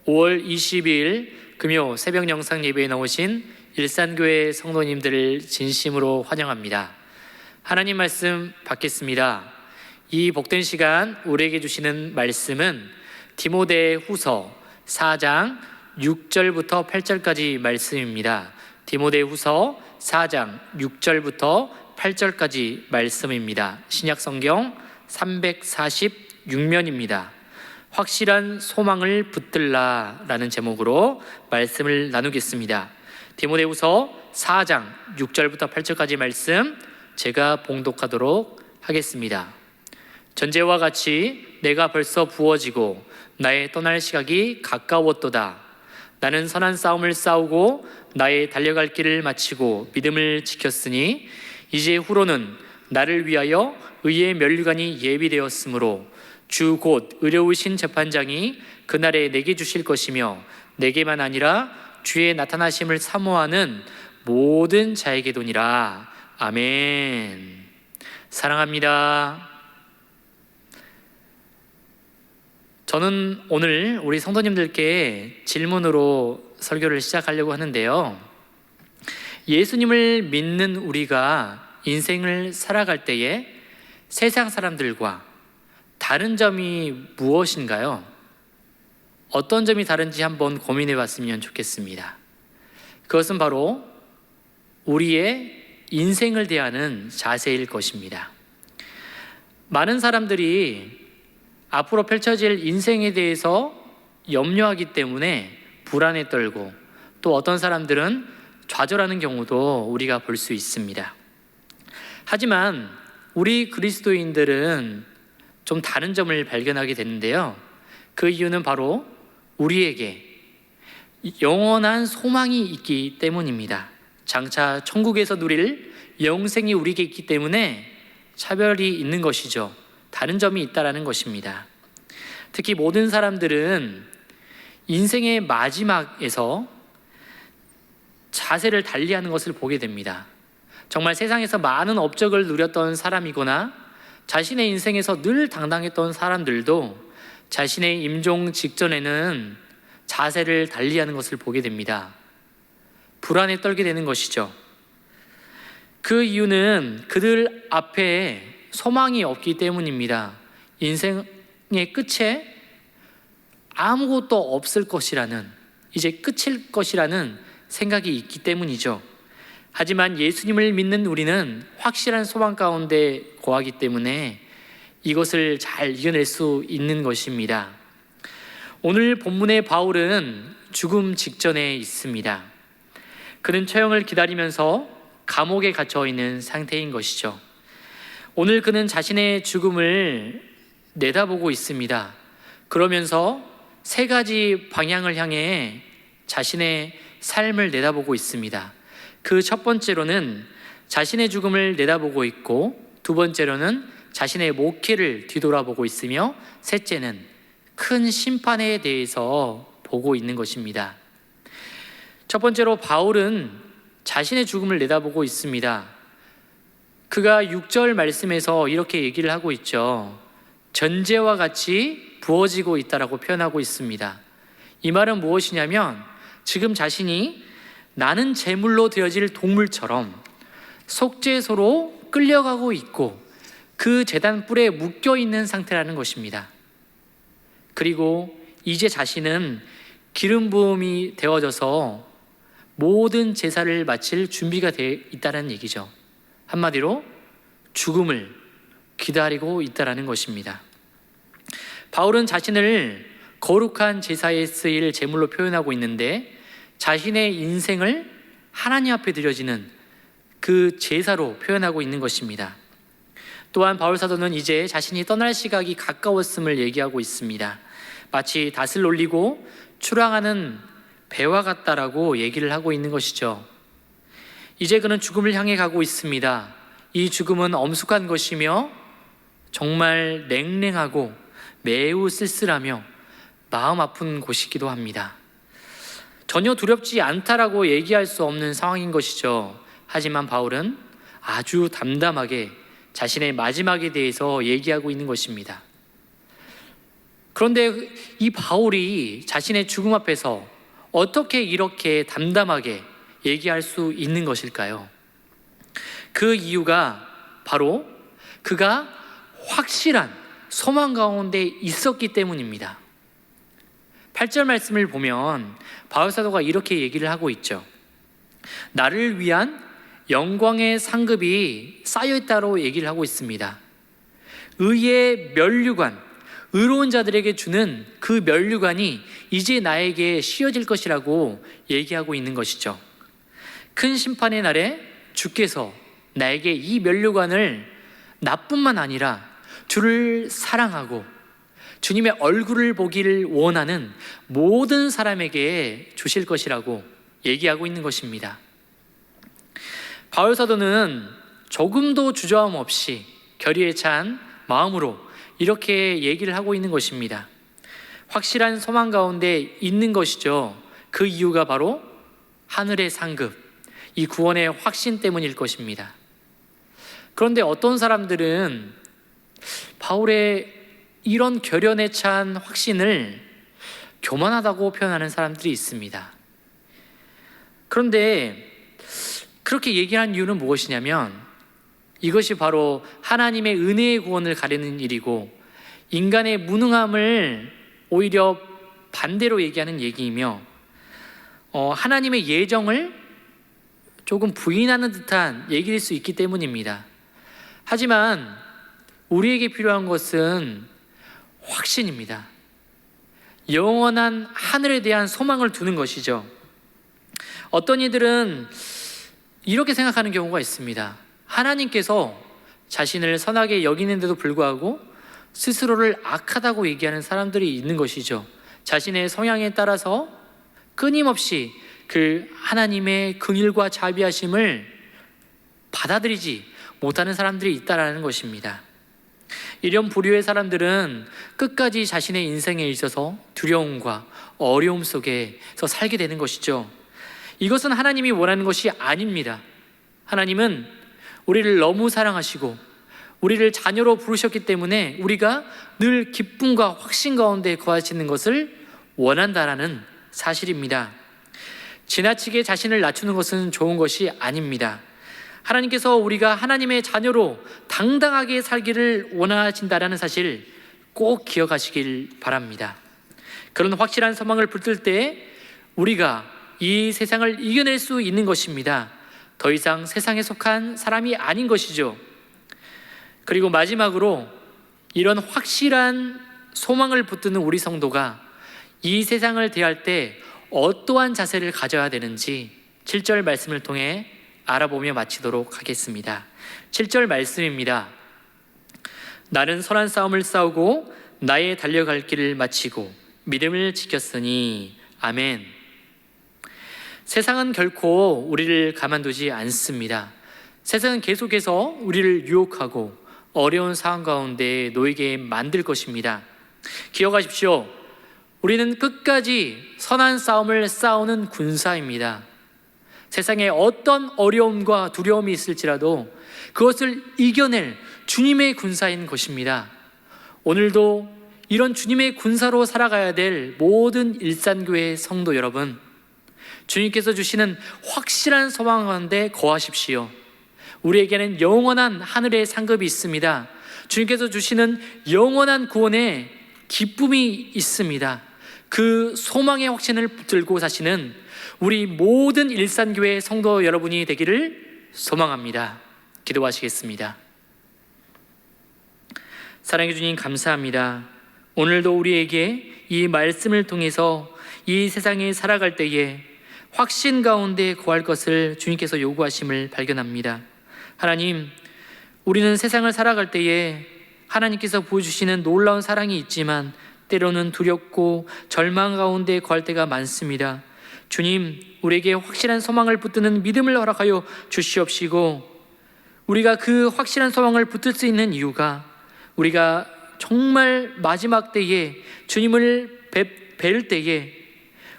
5월 22일 금요 새벽 영상 예배에 나오신 일산교회 성도님들을 진심으로 환영합니다. 하나님 말씀 받겠습니다. 이 복된 시간 우리에게 주시는 말씀은 디모데후서 4장 6절부터 8절까지 말씀입니다. 디모데후서 4장 6절부터 8절까지 말씀입니다. 신약성경 346면입니다. 확실한 소망을 붙들라 라는 제목으로 말씀을 나누겠습니다. 디모데후서 4장 6절부터 8절까지 말씀 제가 봉독하도록 하겠습니다. 전제와 같이 내가 벌써 부어지고 나의 떠날 시각이 가까웠도다. 나는 선한 싸움을 싸우고 나의 달려갈 길을 마치고 믿음을 지켰으니 이제 후로는 나를 위하여 의의 면류관이 예비되었으므로 주 곧 의로우신 재판장이 그날에 내게 주실 것이며 내게만 아니라 주의 나타나심을 사모하는 모든 자에게도니라. 아멘. 사랑합니다. 저는 오늘 우리 성도님들께 질문으로 설교를 시작하려고 하는데요. 예수님을 믿는 우리가 인생을 살아갈 때에 세상 사람들과 다른 점이 무엇인가요? 어떤 점이 다른지 한번 고민해 봤으면 좋겠습니다. 그것은 바로 우리의 인생을 대하는 자세일 것입니다. 많은 사람들이 앞으로 펼쳐질 인생에 대해서 염려하기 때문에 불안에 떨고 또 어떤 사람들은 좌절하는 경우도 우리가 볼 수 있습니다. 하지만 우리 그리스도인들은 좀 다른 점을 발견하게 되는데요. 그 이유는 바로 우리에게 영원한 소망이 있기 때문입니다. 장차 천국에서 누릴 영생이 우리에게 있기 때문에 차별이 있는 것이죠. 다른 점이 있다라는 것입니다. 특히 모든 사람들은 인생의 마지막에서 자세를 달리하는 것을 보게 됩니다. 정말 세상에서 많은 업적을 누렸던 사람이거나 자신의 인생에서 늘 당당했던 사람들도 자신의 임종 직전에는 자세를 달리하는 것을 보게 됩니다. 불안에 떨게 되는 것이죠. 그 이유는 그들 앞에 소망이 없기 때문입니다. 인생의 끝에 아무것도 없을 것이라는, 이제 끝일 것이라는 생각이 있기 때문이죠. 하지만 예수님을 믿는 우리는 확실한 소망 가운데 거하기 때문에 이것을 잘 이겨낼 수 있는 것입니다. 오늘 본문의 바울은 죽음 직전에 있습니다. 그는 처형을 기다리면서 감옥에 갇혀 있는 상태인 것이죠. 오늘 그는 자신의 죽음을 내다보고 있습니다. 그러면서 세 가지 방향을 향해 자신의 삶을 내다보고 있습니다. 그 첫 번째로는 자신의 죽음을 내다보고 있고, 두 번째로는 자신의 목회를 뒤돌아보고 있으며, 셋째는 큰 심판에 대해서 보고 있는 것입니다. 첫 번째로 바울은 자신의 죽음을 내다보고 있습니다. 그가 6절 말씀에서 이렇게 얘기를 하고 있죠. 전제와 같이 부어지고 있다라고 표현하고 있습니다. 이 말은 무엇이냐면 지금 자신이 나는 제물로 되어질 동물처럼 속죄소로 끌려가고 있고 그 제단 뿔에 묶여있는 상태라는 것입니다. 그리고 이제 자신은 기름 부음이 되어져서 모든 제사를 마칠 준비가 되어 있다는 얘기죠. 한마디로 죽음을 기다리고 있다는 것입니다. 바울은 자신을 거룩한 제사에 쓰일 제물로 표현하고 있는데 자신의 인생을 하나님 앞에 드려지는 그 제사로 표현하고 있는 것입니다. 또한 바울 사도는 이제 자신이 떠날 시각이 가까웠음을 얘기하고 있습니다. 마치 닷을 올리고 출항하는 배와 같다라고 얘기를 하고 있는 것이죠. 이제 그는 죽음을 향해 가고 있습니다. 이 죽음은 엄숙한 것이며 정말 냉랭하고 매우 쓸쓸하며 마음 아픈 곳이기도 합니다. 전혀 두렵지 않다라고 얘기할 수 없는 상황인 것이죠. 하지만 바울은 아주 담담하게 자신의 마지막에 대해서 얘기하고 있는 것입니다. 그런데 이 바울이 자신의 죽음 앞에서 어떻게 이렇게 담담하게 얘기할 수 있는 것일까요? 그 이유가 바로 그가 확실한 소망 가운데 있었기 때문입니다. 8절 말씀을 보면 바울 사도가 이렇게 얘기를 하고 있죠. 나를 위한 영광의 상급이 쌓여있다고 얘기를 하고 있습니다. 의의 면류관, 의로운 자들에게 주는 그 면류관이 이제 나에게 씌워질 것이라고 얘기하고 있는 것이죠. 큰 심판의 날에 주께서 나에게 이 면류관을 나뿐만 아니라 주를 사랑하고 주님의 얼굴을 보기를 원하는 모든 사람에게 주실 것이라고 얘기하고 있는 것입니다. 바울 사도는 조금도 주저함 없이 결의에 찬 마음으로 이렇게 얘기를 하고 있는 것입니다. 확실한 소망 가운데 있는 것이죠. 그 이유가 바로 하늘의 상급, 이 구원의 확신 때문일 것입니다. 그런데 어떤 사람들은 바울의 이런 결연에 찬 확신을 교만하다고 표현하는 사람들이 있습니다. 그런데 그렇게 얘기한 이유는 무엇이냐면 이것이 바로 하나님의 은혜의 구원을 가리는 일이고 인간의 무능함을 오히려 반대로 얘기하는 얘기이며 하나님의 예정을 조금 부인하는 듯한 얘기일 수 있기 때문입니다. 하지만 우리에게 필요한 것은 확신입니다. 영원한 하늘에 대한 소망을 두는 것이죠. 어떤 이들은 이렇게 생각하는 경우가 있습니다. 하나님께서 자신을 선하게 여기는데도 불구하고 스스로를 악하다고 얘기하는 사람들이 있는 것이죠. 자신의 성향에 따라서 끊임없이 그 하나님의 긍휼과 자비하심을 받아들이지 못하는 사람들이 있다라는 것입니다. 이런 부류의 사람들은 끝까지 자신의 인생에 있어서 두려움과 어려움 속에서 살게 되는 것이죠. 이것은 하나님이 원하는 것이 아닙니다. 하나님은 우리를 너무 사랑하시고 우리를 자녀로 부르셨기 때문에 우리가 늘 기쁨과 확신 가운데 거하시는 것을 원한다라는 사실입니다. 지나치게 자신을 낮추는 것은 좋은 것이 아닙니다. 하나님께서 우리가 하나님의 자녀로 당당하게 살기를 원하신다라는 사실 꼭 기억하시길 바랍니다. 그런 확실한 소망을 붙들 때 우리가 이 세상을 이겨낼 수 있는 것입니다. 더 이상 세상에 속한 사람이 아닌 것이죠. 그리고 마지막으로 이런 확실한 소망을 붙드는 우리 성도가 이 세상을 대할 때 어떠한 자세를 가져야 되는지 7절 말씀을 통해 알아보며 마치도록 하겠습니다. 7절 말씀입니다. 나는 선한 싸움을 싸우고 나의 달려갈 길을 마치고 믿음을 지켰으니 아멘. 세상은 결코 우리를 가만두지 않습니다. 세상은 계속해서 우리를 유혹하고 어려운 상황 가운데 놓이게 만들 것입니다. 기억하십시오. 우리는 끝까지 선한 싸움을 싸우는 군사입니다. 세상에 어떤 어려움과 두려움이 있을지라도 그것을 이겨낼 주님의 군사인 것입니다. 오늘도 이런 주님의 군사로 살아가야 될 모든 일산교회 성도 여러분, 주님께서 주시는 확실한 소망 가운데 거하십시오. 우리에게는 영원한 하늘의 상급이 있습니다. 주님께서 주시는 영원한 구원의 기쁨이 있습니다. 그 소망의 확신을 붙들고 사시는 우리 모든 일산교회 성도 여러분이 되기를 소망합니다. 기도하시겠습니다. 사랑해 주님 감사합니다. 오늘도 우리에게 이 말씀을 통해서 이 세상에 살아갈 때에 확신 가운데 거할 것을 주님께서 요구하심을 발견합니다. 하나님, 우리는 세상을 살아갈 때에 하나님께서 보여주시는 놀라운 사랑이 있지만 때로는 두렵고 절망 가운데 거할 때가 많습니다. 주님, 우리에게 확실한 소망을 붙드는 믿음을 허락하여 주시옵시고 우리가 그 확실한 소망을 붙들 수 있는 이유가 우리가 정말 마지막 때에 주님을 뵐 때에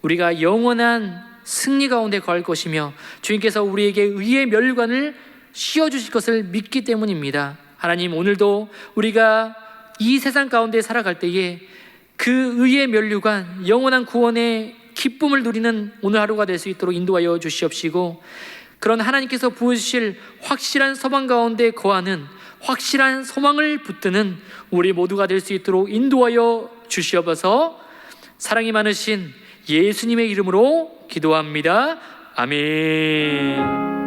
우리가 영원한 승리 가운데 거할 것이며 주님께서 우리에게 의의 면류관을 씌워주실 것을 믿기 때문입니다. 하나님, 오늘도 우리가 이 세상 가운데 살아갈 때에 그 의의 면류관, 영원한 구원의 기쁨을 누리는 오늘 하루가 될 수 있도록 인도하여 주시옵시고, 그런 하나님께서 부으실 확실한 소망 가운데 거하는 확실한 소망을 붙드는 우리 모두가 될 수 있도록 인도하여 주시옵소서. 사랑이 많으신 예수님의 이름으로 기도합니다. 아멘.